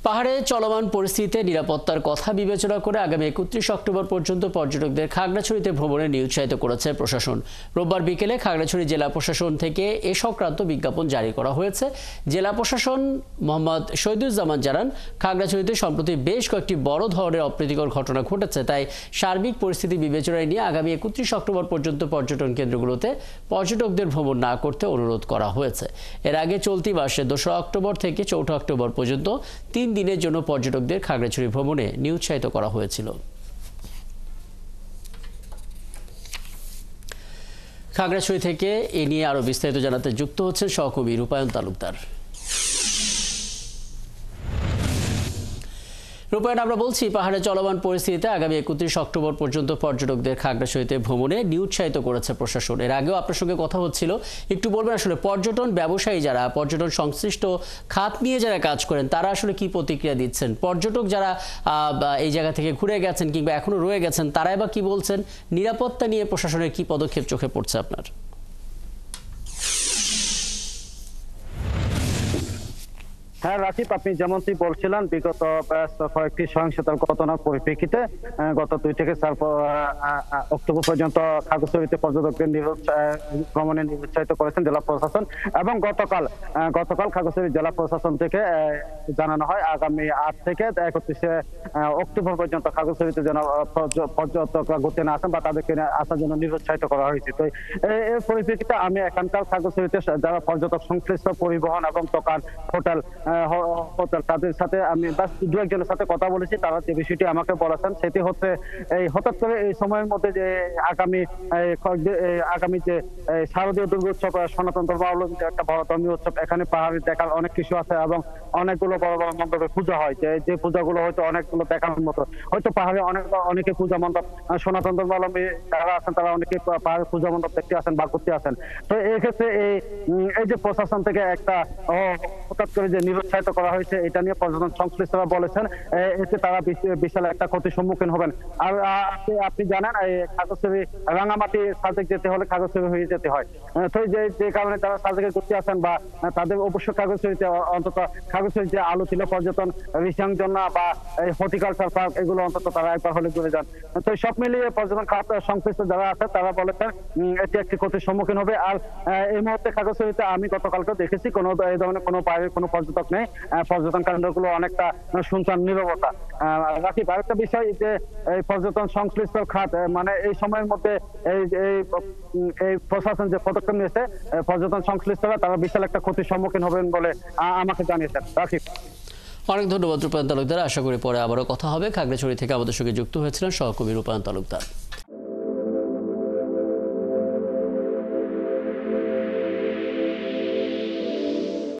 পাহাড়ে চলমান পরিস্থিতিতে নিরাপত্তার কথা বিবেচনা করে আগামী ৩১ অক্টোবর পর্যন্ত পর্যটকদের খাগড়াছড়িতে ভ্রমণে নিরুৎসাহিত করেছে প্রশাসন। রোববার বিকেলে খাগড়াছড়ি জেলা প্রশাসন থেকে এ সংক্রান্ত বিজ্ঞাপন জারি করা হয়েছে। জেলা প্রশাসন মোহাম্মদ শহীদুজ্জামান জানান, খাগড়াছড়িতে সম্প্রতি বেশ কয়েকটি বড় ধরনের অপ্রীতিকর ঘটনা ঘটেছে, তাই সার্বিক পরিস্থিতি বিবেচনায় নিয়ে আগামী ৩১ অক্টোবর পর্যন্ত পর্যটন কেন্দ্রগুলোতে পর্যটকদের ভ্রমণ না করতে অনুরোধ করা হয়েছে। এর আগে চলতি মাসে ২রা অক্টোবর থেকে ৪ঠা অক্টোবর পর্যন্ত ৩ দিনের জন্য পর্যটকদের খাগড়াছড়ি ভ্রমণে নিরুৎসাহিত করা হয়েছিল। খাগড়াছড়ি থেকে এ নিয়ে আরো বিস্তারিত জানাতে যুক্ত হচ্ছেন সহকর্মী রূপায়ণ তালুকদার। রূপায়ণ, আমরা বলছি পাহাড়ে চলমান পরিস্থিতিতে আগামী ৩১ অক্টোবর পর্যন্ত পর্যটকদের খাগড়াছড়িতে ভ্রমণে নিরুৎসাহিত করেছে প্রশাসন। এর আগেও আপনার সঙ্গে কথা হচ্ছিল, একটু বলবেন আসলে পর্যটন ব্যবসায়ী যারা পর্যটন সংশ্লিষ্ট খাত নিয়ে যারা কাজ করেন তারা আসলে কি প্রতিক্রিয়া দিচ্ছেন, পর্যটক যারা এই জায়গা থেকে ঘুরে গেছেন কিংবা এখনো রয়ে গেছেন তারাই বা কি বলছেন, নিরাপত্তা নিয়ে প্রশাসনের কি পদক্ষেপ চোখে পড়ছে আপনার? হ্যাঁ রাকিব, আপনি যেমনটি বলছিলেন বিগত কয়েকটি সহিংসতার ঘটনার পরিপ্রেক্ষিতে গত ২ থেকে ৪ অক্টোবর পর্যন্ত খাগড়াছড়িতে পর্যটকদের ভ্রমণে নিরুৎসাহিত করেছেন জেলা প্রশাসন। এবং গতকাল খাগড়াছড়ি জেলা প্রশাসন থেকে জানানো হয় আগামী ৮ থেকে ৩১ অক্টোবর পর্যন্ত খাগড়াছড়িতে যেন পর্যটকরা ঘুরতে না আসেন বা তাদেরকে আসার জন্য নিরুৎসাহিত করা হয়েছে। তো এর পরিপ্রেক্ষিতে আমি এখানকার খাগড়াছড়িতে যারা পর্যটক সংশ্লিষ্ট পরিবহন এবং দোকান হোটেল তাদের সাথে আমি দু একজনের সাথে কথা বলেছি। তারা যে বিষয়টি আমাকে বলেছেন সেটি হচ্ছে এই হঠাৎ করে এই সময়ের মধ্যে যে আগামী যে শারদীয় দুর্গোৎসব, সনাতন ধর্মাবলম্বী একটা বড় ধর্মীয় উৎসব, এখানে পাহাড়ে দেখার অনেক কিছু আছে এবং অনেকগুলো বড় বড় মণ্ডপে পূজা হয়, যে পূজাগুলো হয়তো অনেকগুলো দেখার মতো। হয়তো পাহাড়ে অনেকে পূজা মণ্ডপ, সনাতন ধর্মাবলম্বী যারা আছেন তারা অনেকে পাহাড়ে পূজা মণ্ডপ দেখতে আসেন বা করতে আসেন। তো এই ক্ষেত্রে এই যে প্রশাসন থেকে একটা হঠাৎ করে যে নিরুৎসাহিত করা হয়েছে এটা নিয়ে পর্যটন সংশ্লিষ্টরা বলেছেন এতে তারা বিশাল একটা ক্ষতির সম্মুখীন হবেন। আর আপনি জানেন এই খাগড়াছড়ি রাঙামাটি সাজেক যেতে হলে খাগড়াছড়ি হয়ে যেতে হয়। তো যে কারণে তারা সাজেকে ঘুরতে আসেন বা তাদের অবশ্যই খাগড়াছড়িতে অন্তত খাগড়াছড়ি যে আলো ছিল পর্যটন রিসাংজনা বা হর্টিকালচার পার্ক এগুলো অন্তত তারা একবার হলে ঘুরে যান। তো সব মিলিয়ে পর্যটন খাত সংশ্লিষ্ট যারা আছে তারা বলেছেন এটি একটি ক্ষতির সম্মুখীন হবে। আর এই মুহূর্তে খাগড়াছড়িতে আমি গতকালকে দেখেছি কোনো এই ধরনের কোনো বাইরের কোনো পর্যটক নেই, পর্যটন কেন্দ্রগুলো অনেকটা শুনশান নীরবতা। রাকিব, আরেকটা বিষয় যে এই পর্যটন সংশ্লিষ্ট খাত মানে এই সময়ের মধ্যে এই প্রশাসন যে পদক্ষেপ নিয়েছে পর্যটন সংশ্লিষ্টরা তারা বিশাল একটা ক্ষতির সম্মুখীন হবেন বলে আমাকে জানিয়েছেন। রাকিব, অনেক ধন্যবাদ রূপায়ণ তালুকদার। আশা করি পরে আবারও কথা হবে। খাগড়াছড়ি থেকে আমাদের সঙ্গে যুক্ত হয়েছিলেন সহকর্মী রূপায়ণ তালুকদার।